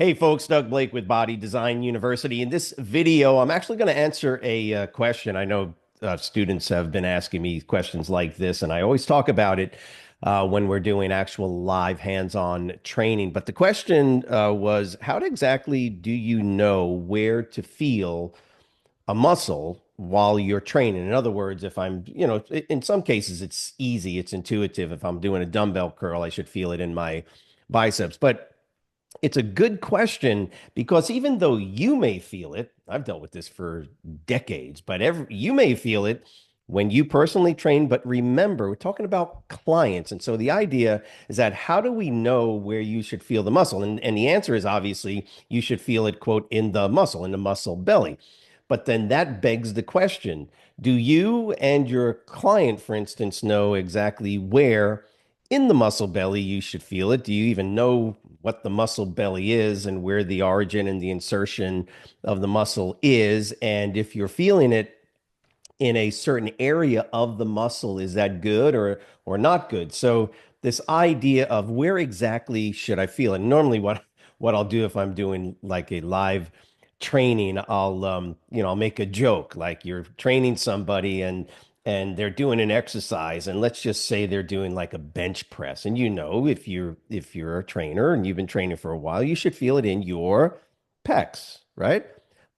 Hey folks, Doug Blake with Body Design University. In this video, I'm actually going to answer a question. I know students have been asking me questions like this, and I always talk about it when we're doing actual live hands-on training. But the question was, how exactly do you know where to feel a muscle while you're training? In other words, if in some cases it's easy, it's intuitive. If I'm doing a dumbbell curl, I should feel it in my biceps. But it's a good question because even though you may feel it, I've dealt with this for decades, but you may feel it when you personally train. But remember, we're talking about clients. And so the idea is that how do we know where you should feel the muscle? And the answer is obviously you should feel it, quote, in the muscle belly. But then that begs the question, do you and your client, for instance, know exactly where in the muscle belly you should feel it? Do you even know what the muscle belly is and where the origin and the insertion of the muscle is? And if you're feeling it in a certain area of the muscle, is that good or not good? So this idea of where exactly should I feel it? Normally what I'll do if I'm doing like a live training, I'll make a joke like you're training somebody and they're doing an exercise, and let's just say they're doing like a bench press. And if you're a trainer and you've been training for a while, you should feel it in your pecs, right?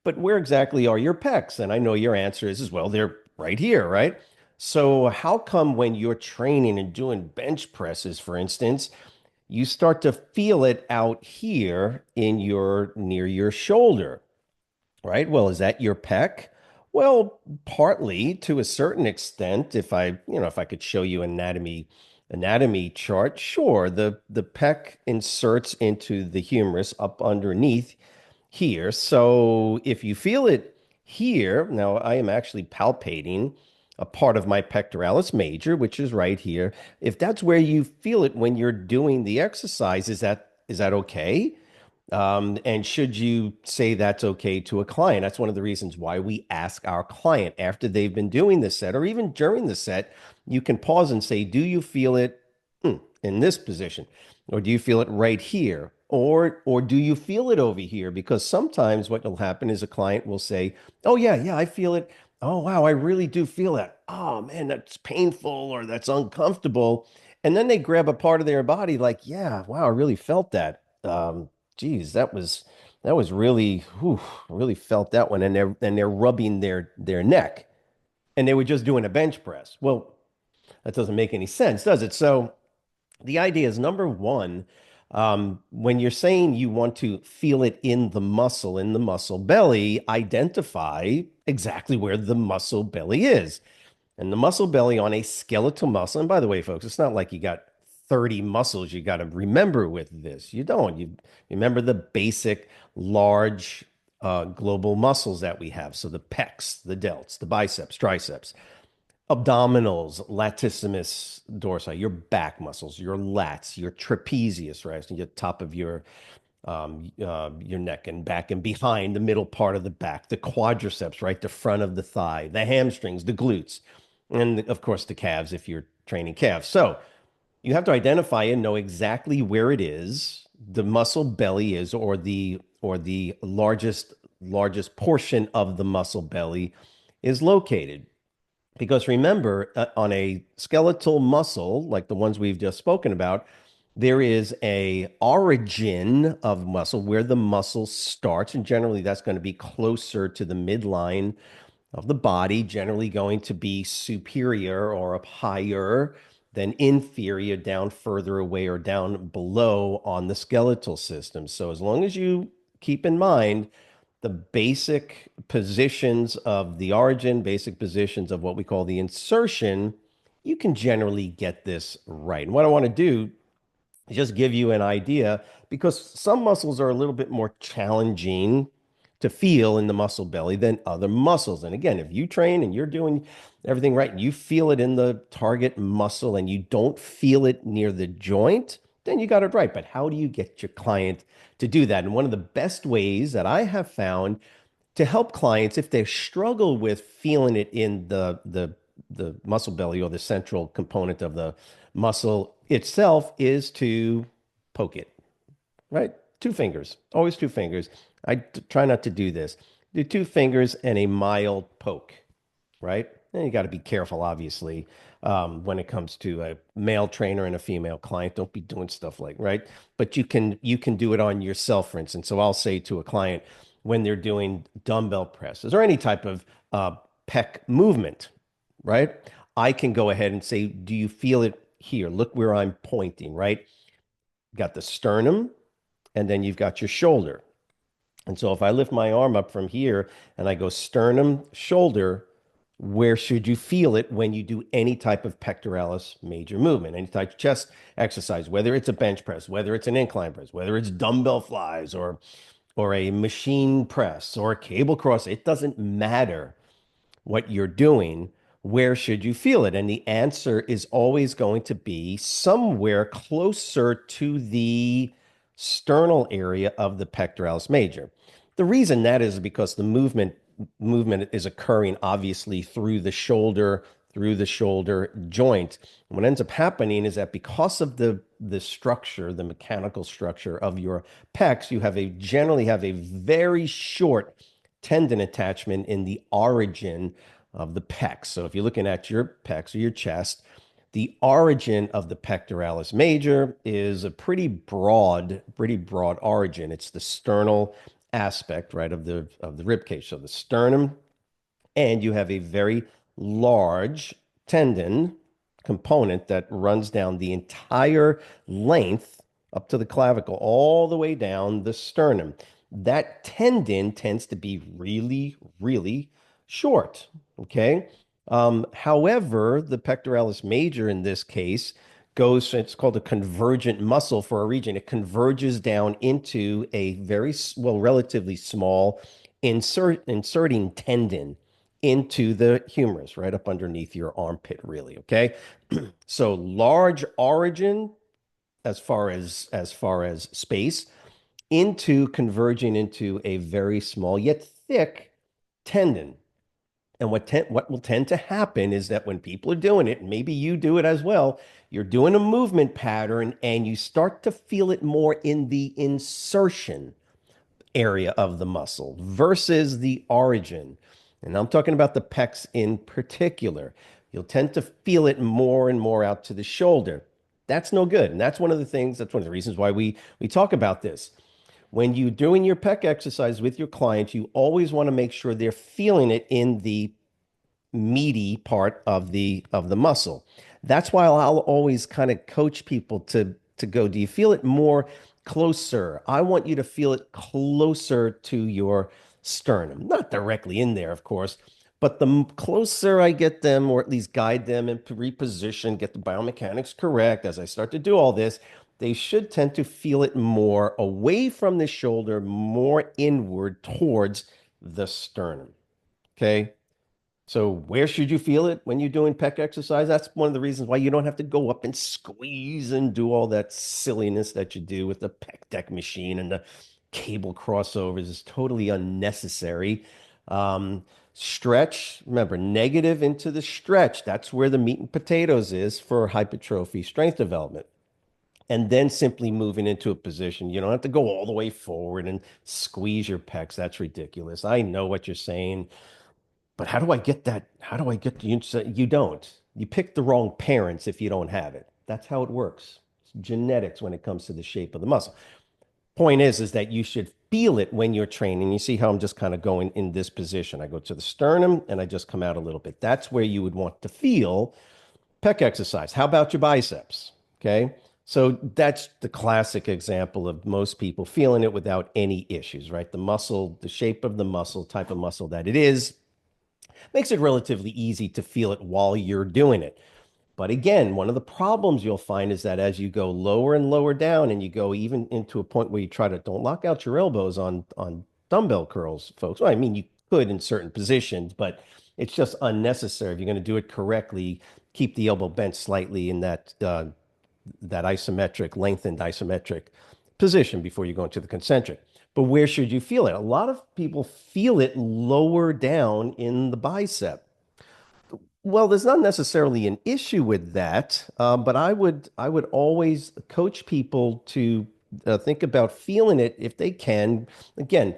But where exactly are your pecs? And I know your answer is, well, they're right here, right? So how come when you're training and doing bench presses, for instance, you start to feel it out here in your near your shoulder, right? Well, is that your pec? Well, partly to a certain extent. If I could show you anatomy chart, sure, the pec inserts into the humerus up underneath here. So if you feel it here, now I am actually palpating a part of my pectoralis major, which is right here. If that's where you feel it when you're doing the exercise, is that okay? And should you say that's okay to a client? That's one of the reasons why we ask our client after they've been doing the set or even during the set. You can pause and say, do you feel it in this position? Or do you feel it right here? Or do you feel it over here? Because sometimes what will happen is a client will say, oh yeah, yeah, I feel it. Oh wow, I really do feel that. Oh man, that's painful or that's uncomfortable. And then they grab a part of their body like, yeah, wow, I really felt that. Geez, that was really, whew, really felt that one. And they're rubbing their neck, and they were just doing a bench press. Well, that doesn't make any sense, does it? So the idea is number one, when you're saying you want to feel it in the muscle belly, identify exactly where the muscle belly is. And the muscle belly on a skeletal muscle. And by the way, folks, it's not like you got 30 muscles you got to remember with this. You don't. You remember the basic large global muscles that we have. So the pecs, the delts, the biceps, triceps, abdominals, latissimus dorsi, your back muscles, your lats, your trapezius, right? So your top of your neck and back and behind the middle part of the back, the quadriceps, right? The front of the thigh, the hamstrings, the glutes, and of course the calves if you're training calves. So you have to identify and know exactly where it is, the muscle belly is, or the largest portion of the muscle belly is located. Because remember, on a skeletal muscle, like the ones we've just spoken about, there is a origin of muscle where the muscle starts, and generally that's going to be closer to the midline of the body, generally going to be superior or up higher than inferior, down further away or down below on the skeletal system. So as long as you keep in mind the basic positions of the origin, basic positions of what we call the insertion, you can generally get this right. And what I want to do is just give you an idea because some muscles are a little bit more challenging to feel in the muscle belly than other muscles. And again, if you train and you're doing everything right and you feel it in the target muscle and you don't feel it near the joint, then you got it right. But how do you get your client to do that? And one of the best ways that I have found to help clients if they struggle with feeling it in the muscle belly or the central component of the muscle itself is to poke it, right? two fingers, always two fingers. Try not to do this. Do two fingers and a mild poke, right? And you got to be careful, obviously, when it comes to a male trainer and a female client. Don't be doing stuff like, right? But you can do it on yourself, for instance. So I'll say to a client when they're doing dumbbell presses or any type of pec movement, right? I can go ahead and say, do you feel it here? Look where I'm pointing, right? Got the sternum, and then you've got your shoulder. And so if I lift my arm up from here and I go sternum, shoulder, where should you feel it when you do any type of pectoralis major movement, any type of chest exercise, whether it's a bench press, whether it's an incline press, whether it's dumbbell flies or a machine press or a cable cross, it doesn't matter what you're doing, where should you feel it? And the answer is always going to be somewhere closer to the sternal area of the pectoralis major. The reason that is because the movement is occurring obviously through the shoulder joint. And what ends up happening is that because of the structure, the mechanical structure of your pecs, you generally have a very short tendon attachment in the origin of the pecs. So if you're looking at your pecs or your chest, the origin of the pectoralis major is a pretty broad origin. It's the sternal aspect, right, of the rib cage. So the sternum, and you have a very large tendon component that runs down the entire length up to the clavicle, all the way down the sternum. That tendon tends to be really, really short. Okay. However, the pectoralis major in this case it's called a convergent muscle for a region. It converges down into a relatively small inserting tendon into the humerus, right up underneath your armpit, really. Okay. So large origin as far as space into converging into a very small yet thick tendon. And what will tend to happen is that when people are doing it, and maybe you do it as well, you're doing a movement pattern and you start to feel it more in the insertion area of the muscle versus the origin. And I'm talking about the pecs in particular. You'll tend to feel it more and more out to the shoulder. That's no good. And that's one of the reasons why we talk about this. When you're doing your pec exercise with your clients, you always want to make sure they're feeling it in the meaty part of the muscle. That's why I'll always kind of coach people to go, do you feel it more closer? I want you to feel it closer to your sternum, not directly in there, of course, but the closer I get them, or at least guide them and reposition, get the biomechanics correct as I start to do all this, they should tend to feel it more away from the shoulder, more inward towards the sternum. Okay. So where should you feel it when you're doing pec exercise? That's one of the reasons why you don't have to go up and squeeze and do all that silliness that you do with the pec deck machine and the cable crossovers. It's totally unnecessary. Stretch, remember, negative into the stretch. That's where the meat and potatoes is for hypertrophy strength development. And then simply moving into a position. You don't have to go all the way forward and squeeze your pecs. That's ridiculous. I know what you're saying. But how do I get that? How do I get you? You don't. You pick the wrong parents if you don't have it. That's how it works. It's genetics when it comes to the shape of the muscle. Point is that you should feel it when you're training. You see how I'm just kind of going in this position. I go to the sternum and I just come out a little bit. That's where you would want to feel pec exercise. How about your biceps? Okay. So that's the classic example of most people feeling it without any issues, right? The muscle, the shape of the muscle, type of muscle that it is, makes it relatively easy to feel it while you're doing it. But again, one of the problems you'll find is that as you go lower and lower down and you go even into a point where you try to don't lock out your elbows on dumbbell curls, folks. Well, I mean, you could in certain positions, but it's just unnecessary. If you're going to do it correctly, keep the elbow bent slightly in that isometric, lengthened isometric position before you go into the concentric. But where should you feel it? A lot of people feel it lower down in the bicep. Well, there's not necessarily an issue with that, but I would always coach people to think about feeling it if they can. Again,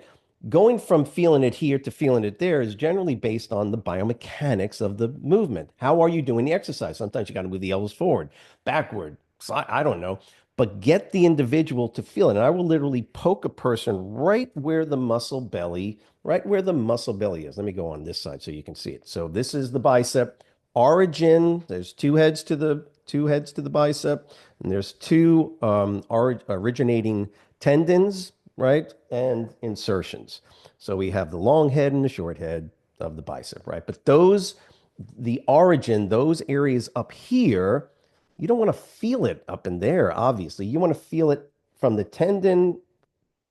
going from feeling it here to feeling it there is generally based on the biomechanics of the movement. How are you doing the exercise? Sometimes you got to move the elbows forward, backward. I don't know, but get the individual to feel it. And I will literally poke a person right where the muscle belly is. Let me go on this side so you can see it. So this is the bicep origin. There's two heads to the bicep, and there's two originating tendons, right, and insertions. So we have the long head and the short head of the bicep, right? But the origin, those areas up here, you don't want to feel it up in there, obviously. You want to feel it from the tendon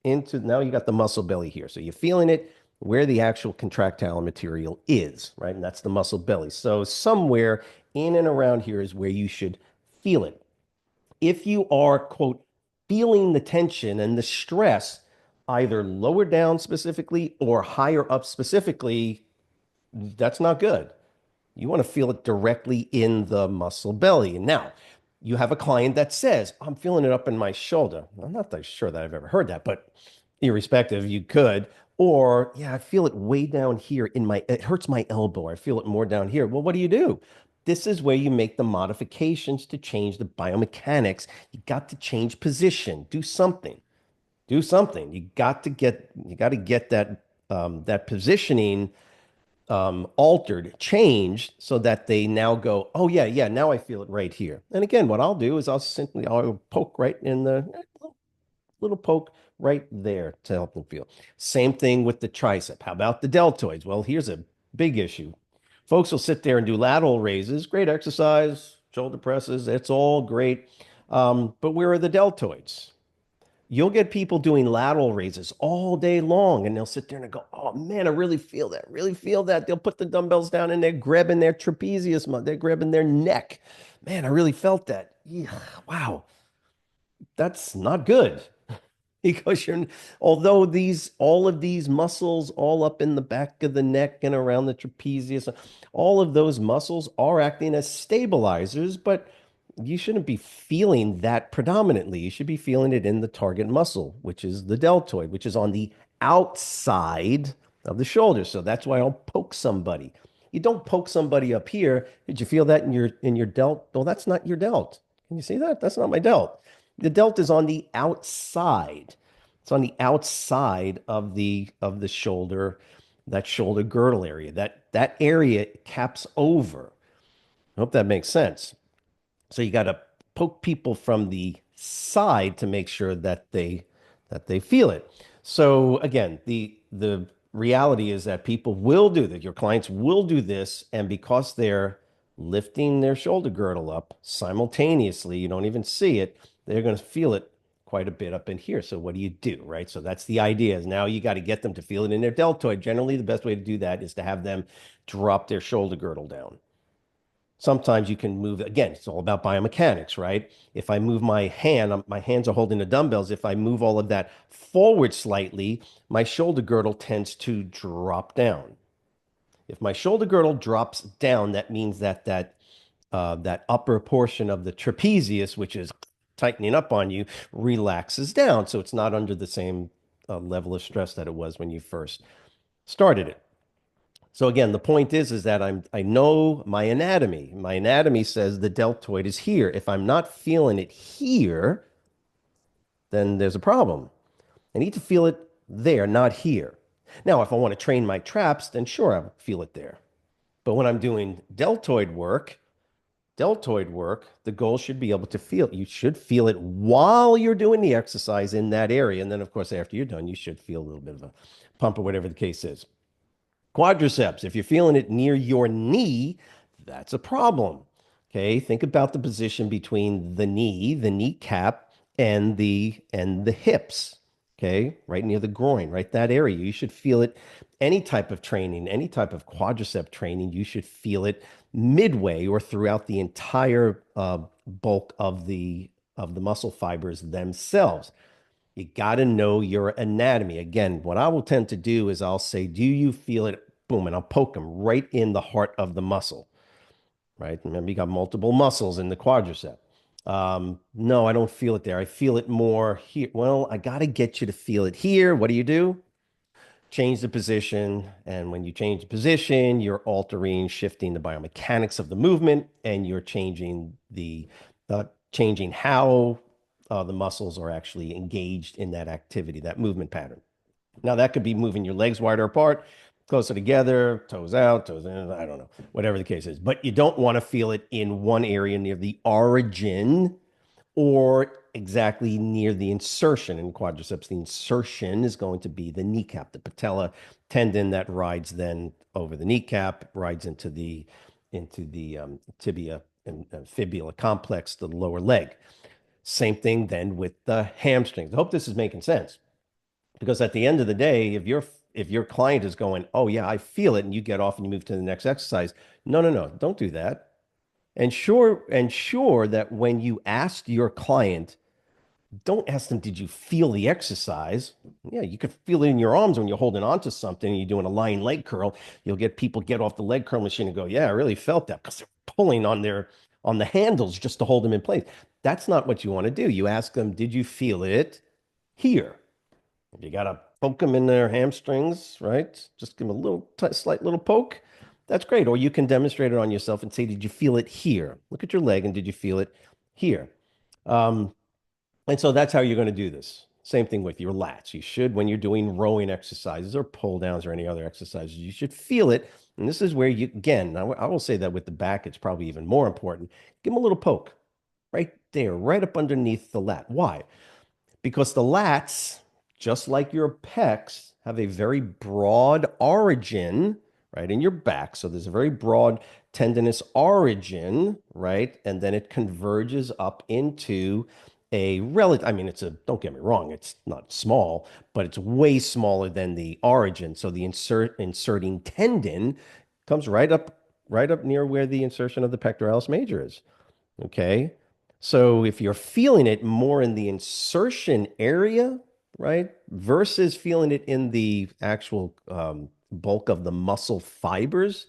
into, now you got the muscle belly here. So you're feeling it where the actual contractile material is, right? And that's the muscle belly. So somewhere in and around here is where you should feel it. If you are, quote, feeling the tension and the stress either lower down specifically or higher up specifically, that's not good. You want to feel it directly in the muscle belly. And now you have a client that says, I'm feeling it up in my shoulder. I'm not that sure that I've ever heard that, but irrespective, you could. Or, yeah, I feel it way down here it hurts my elbow. I feel it more down here. Well, what do? This is where you make the modifications to change the biomechanics. You got to change position. Do something. Do something. You got to get that positioning altered, changed so that they now go, oh yeah, yeah, now I feel it right here. And again, what I'll do is I'll poke right in the little poke right there to help them feel. Same thing with the tricep. How about the deltoids? Well, here's a big issue. Folks will sit there and do lateral raises, great exercise, shoulder presses, it's all great. But where are the deltoids? You'll get people doing lateral raises all day long, and they'll sit there and go, "Oh man, I really feel that, really feel that." They'll put the dumbbells down and they're grabbing their trapezius, they're grabbing their neck. Man, I really felt that. Yeah, wow, that's not good because although all of these muscles, all up in the back of the neck and around the trapezius, all of those muscles are acting as stabilizers, but you shouldn't be feeling that predominantly. You should be feeling it in the target muscle, which is the deltoid, which is on the outside of the shoulder. So that's why I'll poke somebody. You don't poke somebody up here. Did you feel that in your delt? Well, that's not your delt. Can you see that? That's not my delt. The delt is on the outside. It's on the outside of the shoulder, that shoulder girdle area. That area caps over. I hope that makes sense. So you got to poke people from the side to make sure that they feel it. So again, the reality is that people will do that. Your clients will do this, and because they're lifting their shoulder girdle up simultaneously, you don't even see it, they're going to feel it quite a bit up in here. So what do, right? So that's the idea is now you got to get them to feel it in their deltoid. Generally, the best way to do that is to have them drop their shoulder girdle down. Sometimes you can move, again, it's all about biomechanics, right? If I move my hand, my hands are holding the dumbbells. If I move all of that forward slightly, my shoulder girdle tends to drop down. If my shoulder girdle drops down, that means that upper portion of the trapezius, which is tightening up on you, relaxes down. So it's not under the same level of stress that it was when you first started it. So again, the point is that I know my anatomy. My anatomy says the deltoid is here. If I'm not feeling it here, then there's a problem. I need to feel it there, not here. Now, if I want to train my traps, then sure, I'll feel it there. But when I'm doing deltoid work, the goal should be able to feel it. You should feel it while you're doing the exercise in that area. And then, of course, after you're done, you should feel a little bit of a pump or whatever the case is. Quadriceps, if you're feeling it near your knee, that's a problem. Okay, think about the position between the knee, the kneecap, and the hips. Okay, right near the groin, right that area. You should feel it. Any type of training, any type of quadricep training, you should feel it midway or throughout the entire bulk of the muscle fibers themselves. You got to know your anatomy. Again, what I will tend to do is I'll say, do you feel it? Boom, and I'll poke them right in the heart of the muscle, right? Remember, you got multiple muscles in the quadricep. No, I don't feel it there. I feel it more here. Well, I got to get you to feel it here. What do? Change the position. And when you change the position, you're altering, shifting the biomechanics of the movement, and you're changing how the muscles are actually engaged in that activity, that movement pattern. Now, that could be moving your legs wider apart, closer together, toes out, toes in, I don't know, whatever the case is. But you don't want to feel it in one area near the origin or exactly near the insertion in quadriceps. The insertion is going to be the kneecap, the patella tendon that rides then over the kneecap, rides into the tibia and fibula complex, the lower leg. Same thing then with the hamstrings. I hope this is making sense because at the end of the day, if your client is going, oh yeah, I feel it, and you get off and you move to the next exercise, no, no, no, don't do that. Ensure that when you ask your client, don't ask them, did you feel the exercise? Yeah, you could feel it in your arms when you're holding on to something and you're doing a lying leg curl. You'll get people get off the leg curl machine and go, yeah, I really felt that because they're pulling on the handles just to hold them in place. That's not what you want to do. You ask them, did you feel it here? If you got to poke them in their hamstrings, right? Just give them a slight little poke. That's great. Or you can demonstrate it on yourself and say, did you feel it here? Look at your leg and did you feel it here? Um, and so that's how you're going to do this. Same thing with your lats. You should, when you're doing rowing exercises or pull downs or any other exercises, you should feel it. And this is where you, again, I will say that with the back, it's probably even more important. Give them a little poke right there, right up underneath the lat. Why? Because the lats, just like your pecs, have a very broad origin, right, in your back. So there's a very broad tendinous origin, right? And then it converges up into a relative, I mean, don't get me wrong, it's not small, but it's way smaller than the origin. So the inserting tendon comes right up near where the insertion of the pectoralis major is. Okay. So if you're feeling it more in the insertion area, right, versus feeling it in the actual bulk of the muscle fibers,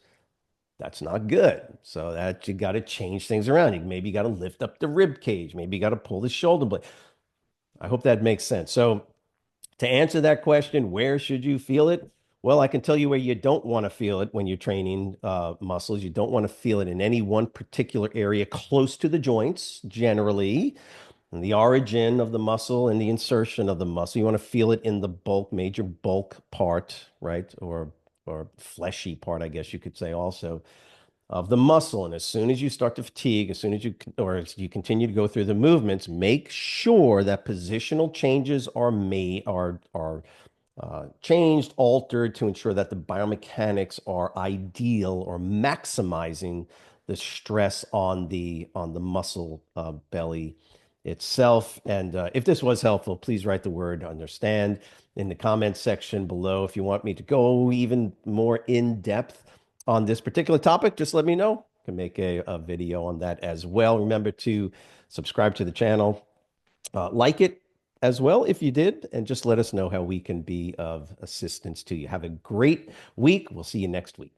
that's not good. So that you got to change things around. You maybe got to lift up the rib cage. Maybe you got to pull the shoulder blade. I hope that makes sense. So to answer that question, where should you feel it? Well, I can tell you where you don't want to feel it when you're training muscles. You don't want to feel it in any one particular area close to the joints, generally, and the origin of the muscle and the insertion of the muscle. You want to feel it in the bulk, major bulk part, right? Or fleshy part, I guess you could say also of the muscle. And as soon as you start to fatigue, as soon as or as you continue to go through the movements, make sure that positional changes are made, are changed, altered to ensure that the biomechanics are ideal or maximizing the stress on the muscle belly itself. And if this was helpful, please write the word understand in the comments section below. If you want me to go even more in depth on this particular topic, just let me know. I can make a video on that as well. Remember to subscribe to the channel, like it as well if you did, and just let us know how we can be of assistance to you. Have a great week. We'll see you next week.